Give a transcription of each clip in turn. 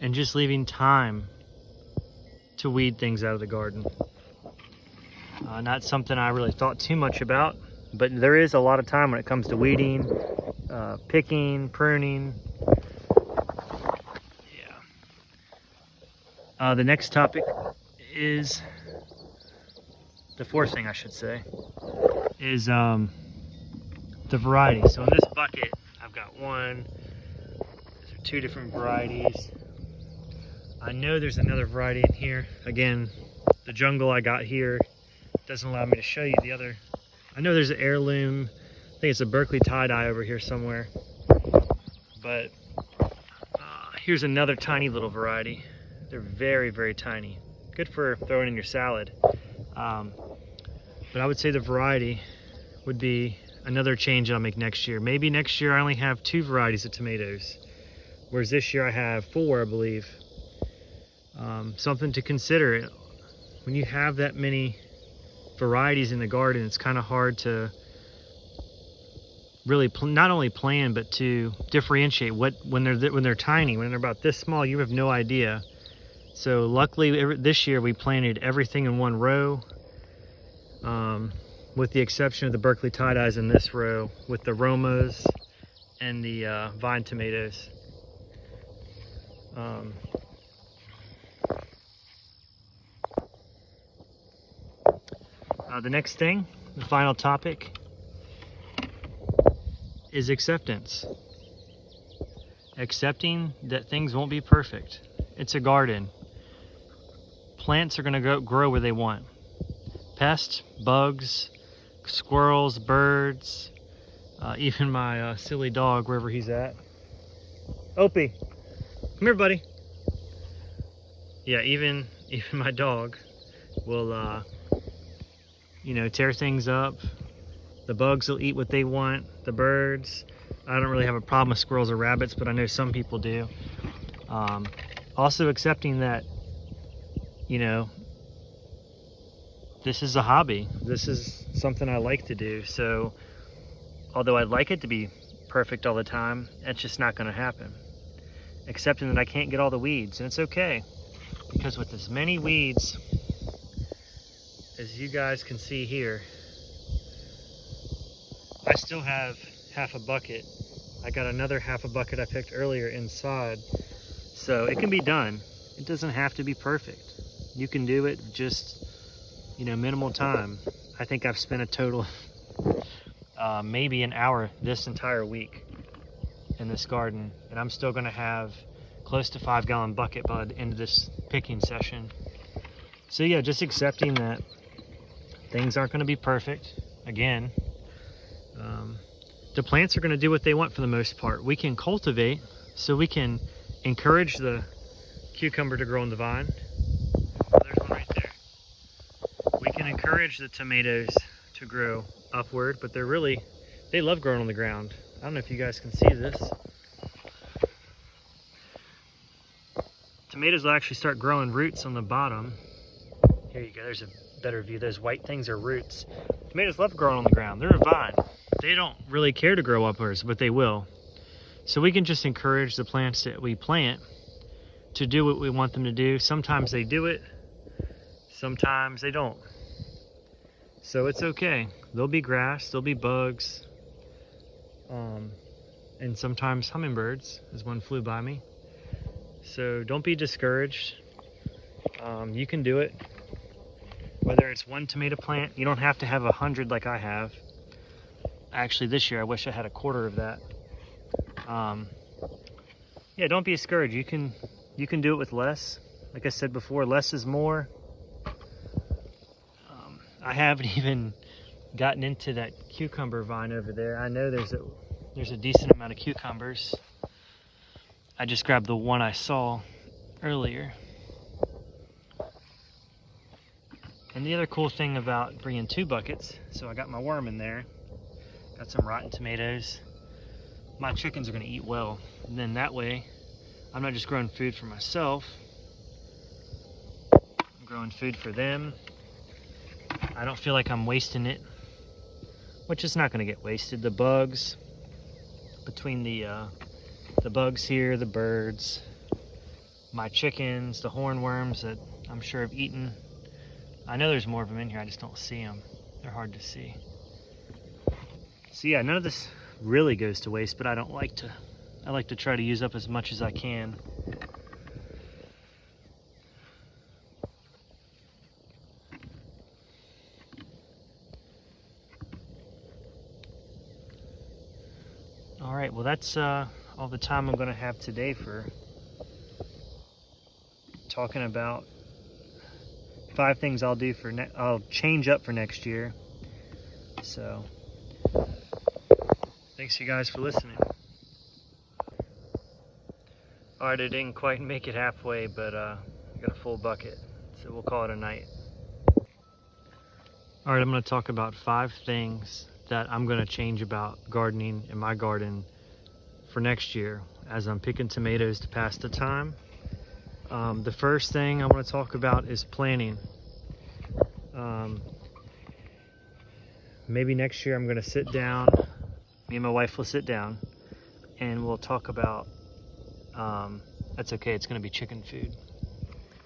and just leaving time to weed things out of the garden. Not something I really thought too much about, but there is a lot of time when it comes to weeding, picking, pruning. Yeah. The next topic is, the fourth thing I should say, is the variety. So in this bucket, I've got these are two different varieties. I know there's another variety in here. Again, the jungle I got here doesn't allow me to show you the other. I know there's an heirloom. I think it's a Berkeley tie-dye over here somewhere. But here's another tiny little variety. They're very, very tiny. Good for throwing in your salad. But I would say the variety would be another change I'll make next year. Maybe next year I only have 2 varieties of tomatoes, whereas this year I have 4, I believe. Something to consider. When you have that many varieties in the garden, it's kind of hard to really not only plan, but to differentiate when they're tiny. When they're about this small, you have no idea. So luckily this year we planted everything in one row, with the exception of the Berkeley tie-dyes in this row, with the Romas and the vine tomatoes. The next thing, the final topic, is acceptance. Accepting that things won't be perfect. It's a garden. Plants are going to grow where they want. Pests, bugs, squirrels, birds, even my silly dog, wherever he's at. Opie, come here, buddy. Yeah, even my dog will you know, tear things up. The bugs will eat what they want. The birds. I don't really have a problem with squirrels or rabbits, but I know some people do. Also accepting that, you know, this is a hobby. This is something I like to do. So although I'd like it to be perfect all the time, it's just not going to happen. Accepting that I can't get all the weeds, and it's okay. Because with as many weeds as you guys can see here, I still have half a bucket. I got another half a bucket I picked earlier inside. So it can be done. It doesn't have to be perfect. You can do it just, you know, minimal time. I think I've spent a total of maybe an hour this entire week in this garden, and I'm still gonna have close to 5-gallon bucket by the end of this picking session. So yeah, just accepting that things aren't gonna be perfect. Again, the plants are gonna do what they want for the most part. We can cultivate, so we can encourage the cucumber to grow on the vine. There's one right there. We can encourage the tomatoes to grow upward, but they love growing on the ground. I don't know if you guys can see this. Tomatoes will actually start growing roots on the bottom. Here you go, there's a better view. Those white things are roots. Tomatoes love growing on the ground. They're a vine. They don't really care to grow upwards, but they will. So we can just encourage the plants that we plant to do what we want them to do. Sometimes they do it, sometimes they don't. So it's okay. There'll be grass, there'll be bugs, and sometimes hummingbirds, as one flew by me. So don't be discouraged. You can do it. Whether it's one tomato plant, you don't have to have 100 like I have. Actually, this year I wish I had a quarter of that. Yeah, don't be discouraged. You can do it with less. Like I said before, less is more. I haven't even gotten into that cucumber vine over there. I know there's a decent amount of cucumbers. I just grabbed the one I saw earlier. And the other cool thing about bringing 2 buckets, so I got my worm in there, got some rotten tomatoes. My chickens are going to eat well. And then that way, I'm not just growing food for myself, I'm growing food for them. I don't feel like I'm wasting it, which is not going to get wasted. The bugs, between the bugs here, the birds, my chickens, the hornworms that I'm sure have eaten. I know there's more of them in here, I just don't see them. They're hard to see. So yeah, none of this really goes to waste, but I like to try to use up as much as I can. All right, well that's all the time I'm gonna have today for talking about 5 things I'll do I'll change up for next year. So thanks you guys for listening. All right, I didn't quite make it halfway, but I got a full bucket, so we'll call it a night. All right, I'm going to talk about 5 things that I'm going to change about gardening in my garden for next year as I'm picking tomatoes to pass the time. The first thing I want to talk about is planting. Maybe next year I'm going to sit down, me and my wife will sit down, and we'll talk about, that's okay, it's going to be chicken food.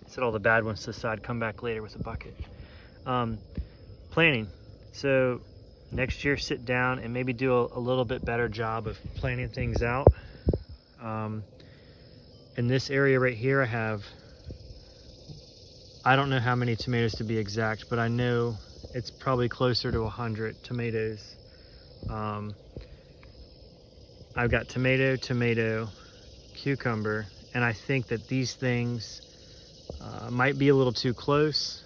Set all the bad ones to the side, come back later with a bucket. Planting. So next year sit down and maybe do a little bit better job of planning things out. In this area right here I don't know how many tomatoes to be exact, but I know it's probably closer to 100 tomatoes. I've got tomato, cucumber, and I think that these things might be a little too close.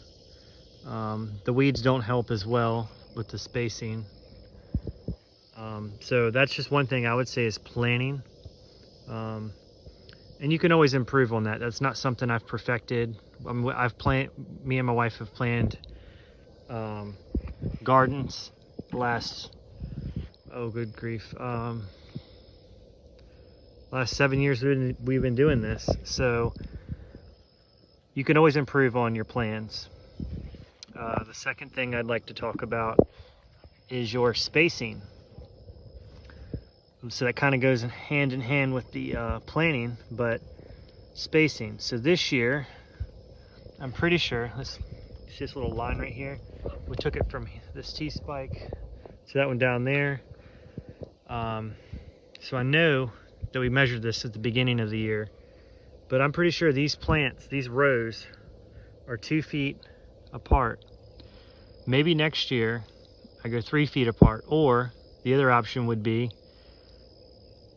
The weeds don't help as well with the spacing. So that's just one thing I would say is planning. And you can always improve on that. That's not something I've perfected. Me and my wife have planned gardens the last, oh good grief, last 7 years we've been doing this. So you can always improve on your plans. The second thing I'd like to talk about is your spacing. So that kind of goes hand in hand with the planning, but spacing. So this year, I'm pretty sure, see this little line right here? We took it from this T-spike to that one down there. So I know that we measured this at the beginning of the year, but I'm pretty sure these plants, these rows, are 2 feet apart. Maybe next year I go 3 feet apart, or the other option would be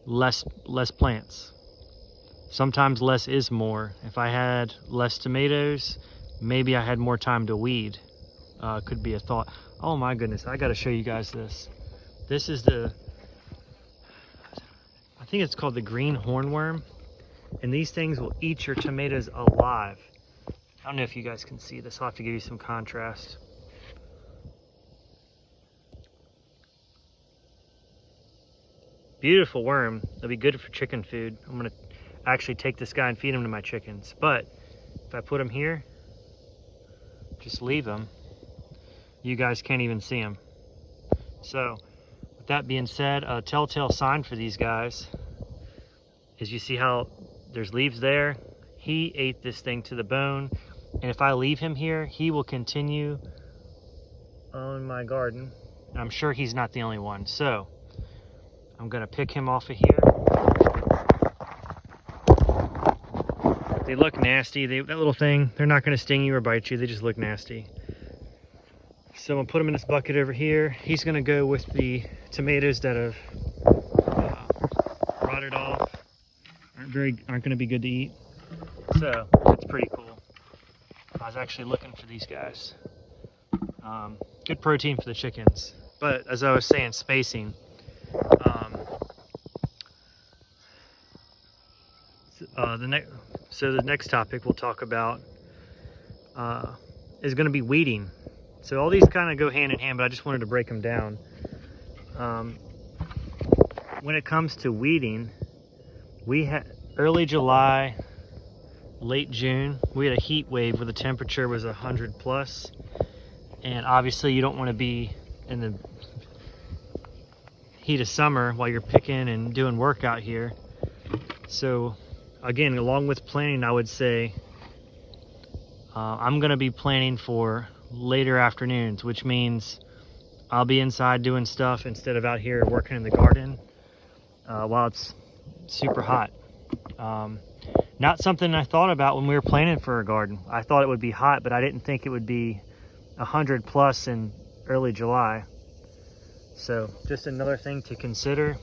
less plants. Sometimes less is more. If I had less tomatoes, maybe I had more time to weed. Could be a thought. Oh my goodness, I gotta show you guys this. This is I think it's called the green hornworm, and these things will eat your tomatoes alive. I don't know if you guys can see this. I'll have to give you some contrast. Beautiful worm. It'll be good for chicken food. I'm gonna actually take this guy and feed him to my chickens. But if I put him here, just leave him, you guys can't even see him. So with that being said, a telltale sign for these guys is you see how there's leaves there. He ate this thing to the bone, and if I leave him here, he will continue on my garden. I'm sure he's not the only one. So I'm gonna pick him off of here. They look nasty. That little thing, they're not gonna sting you or bite you. They just look nasty. So I'm gonna put him in this bucket over here. He's gonna go with the tomatoes that have rotted off, aren't gonna be good to eat. So it's pretty cool. I was actually looking for these guys. Good protein for the chickens. But as I was saying, spacing. The next topic we'll talk about is going to be weeding. So all these kind of go hand in hand, but I just wanted to break them down. When it comes to weeding, we had early July, late June, we had a heat wave where the temperature was 100 plus, and obviously you don't want to be in the heat of summer while you're picking and doing work out here. So again, along with planning, I would say I'm gonna be planning for later afternoons, which means I'll be inside doing stuff instead of out here working in the garden while it's super hot. Not something I thought about when we were planning for a garden. I thought it would be hot, but I didn't think it would be 100 plus in early July. So just another thing to consider.